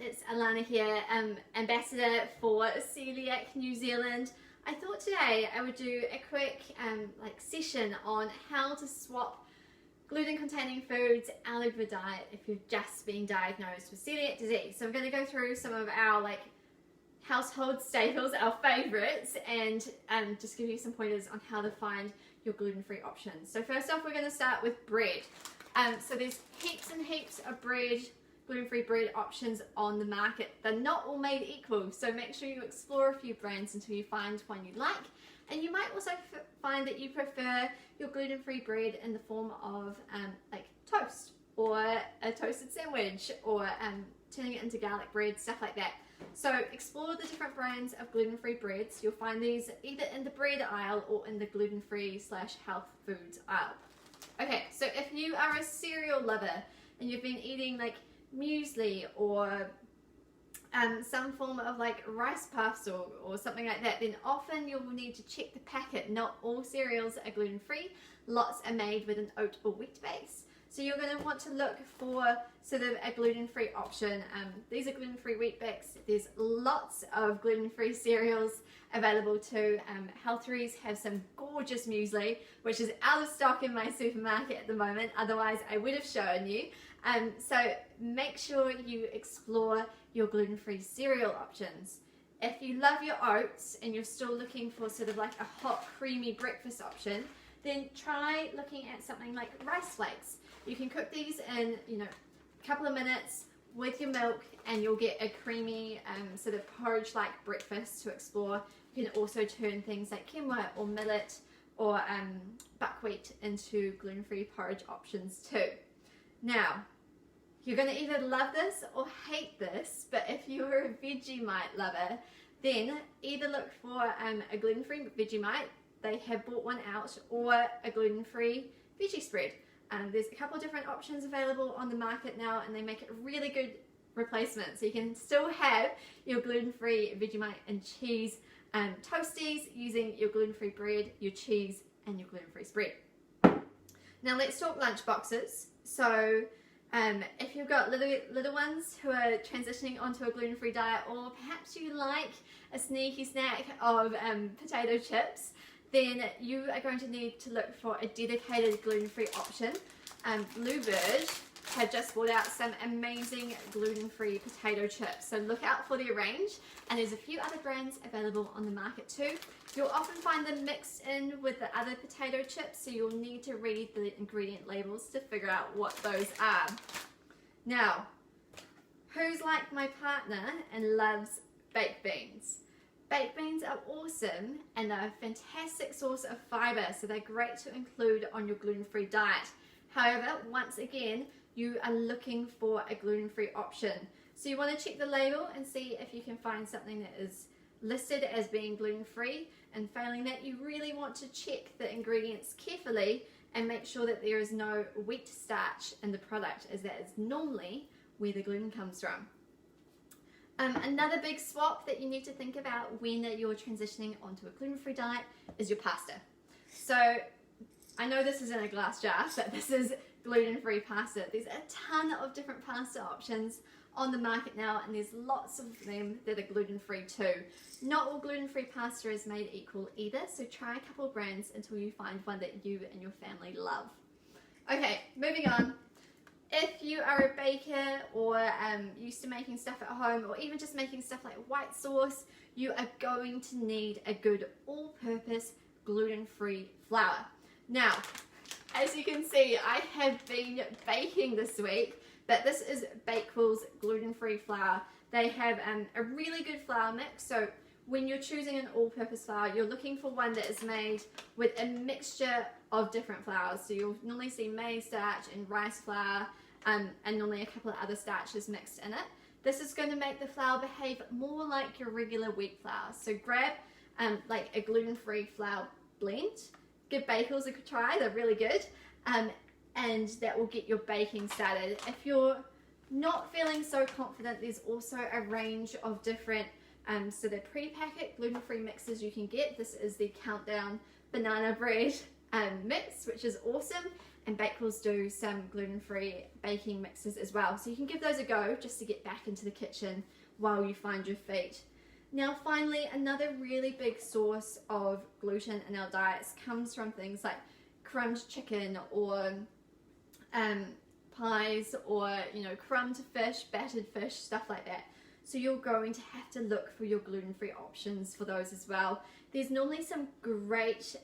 it's Alana here, ambassador for Coeliac New Zealand. I thought today I would do a quick session on how to swap gluten-containing foods out of your diet if you've just been diagnosed with celiac disease. So I'm going to go through some of our household staples, our favourites, and just give you some pointers on how to find your gluten-free options. So first off, we're going to start with bread. So there's heaps and heaps of gluten-free bread options on the market. They're not all made equal, so make sure you explore a few brands until you find one you like. And you might also find that you prefer your gluten-free bread in the form of toast, or a toasted sandwich, or turning it into garlic bread, stuff like that. So explore the different brands of gluten-free breads. You'll find these either in the bread aisle or in the gluten-free / health foods aisle. Okay, so if you are a cereal lover and you've been eating muesli or some form of rice puffs or something like that, then often you'll need to check the packet. Not all cereals are gluten-free. Lots are made with an oat or wheat base. So you're going to want to look for sort of a gluten-free option. These are gluten-free wheat bix. There's lots of gluten-free cereals available too. Healtheries have some gorgeous muesli, which is out of stock in my supermarket at the moment. Otherwise, I would have shown you. So make sure you explore your gluten-free cereal options. If you love your oats and you're still looking for sort of a hot, creamy breakfast option, then try looking at something like rice flakes. You can cook these in, a couple of minutes with your milk, and you'll get a creamy sort of porridge-like breakfast to explore. You can also turn things like quinoa or millet or buckwheat into gluten-free porridge options too. Now, you're going to either love this or hate this, but if you're a Vegemite lover, then either look for a gluten-free Vegemite, they have bought one out, or a gluten-free veggie spread. There's a couple of different options available on the market now, and they make it a really good replacement. So you can still have your gluten-free Vegemite and cheese toasties using your gluten-free bread, your cheese, and your gluten-free spread. Now let's talk lunchboxes. So if you've got little ones who are transitioning onto a gluten-free diet, or perhaps you like a sneaky snack of potato chips, then you are going to need to look for a dedicated gluten-free option. Bluebird have just brought out some amazing gluten-free potato chips, so look out for their range, and there's a few other brands available on the market too. You'll often find them mixed in with the other potato chips, so you'll need to read the ingredient labels to figure out what those are. Now, who's like my partner and loves baked beans? Baked beans are awesome, and they're a fantastic source of fibre, so they're great to include on your gluten-free diet. However, once again, you are looking for a gluten-free option. So you want to check the label and see if you can find something that is listed as being gluten-free, and failing that, you really want to check the ingredients carefully and make sure that there is no wheat starch in the product, as that is normally where the gluten comes from. Another big swap that you need to think about when you're transitioning onto a gluten-free diet is your pasta. So I know this is in a glass jar, but this is gluten-free pasta. There's a ton of different pasta options on the market now, and there's lots of them that are gluten-free too. Not all gluten-free pasta is made equal either, so try a couple of brands until you find one that you and your family love. Okay, moving on. If you are a baker or used to making stuff at home, or even just making stuff like white sauce, you are going to need a good all-purpose gluten-free flour. Now, as you can see, I have been baking this week, but this is Bakewell's gluten-free flour. They have a really good flour mix, so when you're choosing an all-purpose flour, you're looking for one that is made with a mixture of different flours. So you'll normally see maize starch and rice flour, and normally a couple of other starches mixed in it. This is going to make the flour behave more like your regular wheat flour. So grab a gluten-free flour blend. Give Bakewell's a try, they're really good. And that will get your baking started. If you're not feeling so confident, there's also a range of different so the pre-packet gluten-free mixes you can get. This is the Countdown banana bread mix, which is awesome. and Bakewell's do some gluten-free baking mixes as well. So you can give those a go just to get back into the kitchen while you find your feet. Now finally, another really big source of gluten in our diets comes from things like crumbed chicken or pies, or crumbed fish, battered fish, stuff like that. So you're going to have to look for your gluten-free options for those as well. There's normally some great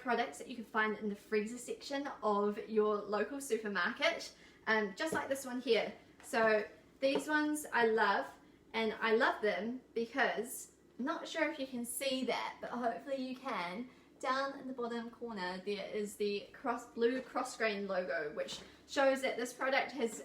products that you can find in the freezer section of your local supermarket, just like this one here. So these ones I love, and I love them because, I'm not sure if you can see that, but hopefully you can. Down in the bottom corner there is the blue cross grain logo, which shows that this product has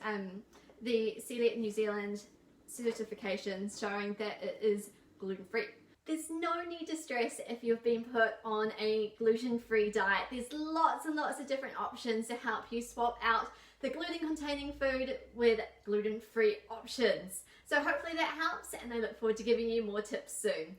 the Coeliac New Zealand certification showing that it is gluten-free. There's no need to stress if you've been put on a gluten-free diet. There's lots and lots of different options to help you swap out the gluten-containing food with gluten-free options. So hopefully that helps, and I look forward to giving you more tips soon.